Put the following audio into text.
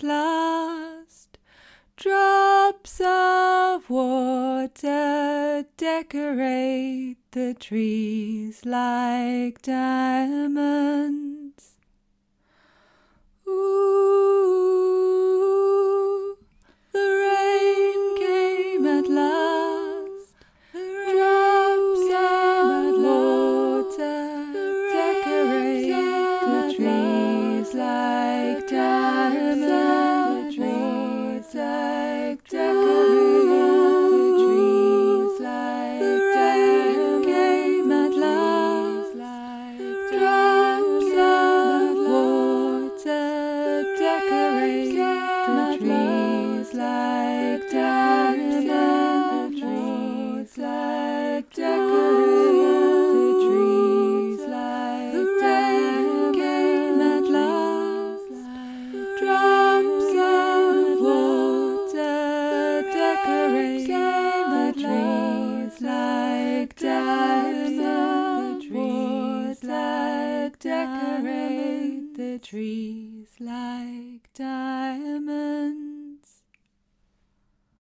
at last. Drops of water decorate the trees like diamonds. Ooh, the rain came at last. Drops of water decorate the trees like diamonds. The trees like decorate the trees like diamonds. Came at last. Drops of water decorate the trees like diamonds. The trees like decorate the trees like diamonds. Came at last. Drops of water decorate the trees like diamonds. The trees like decorate the trees like diamonds.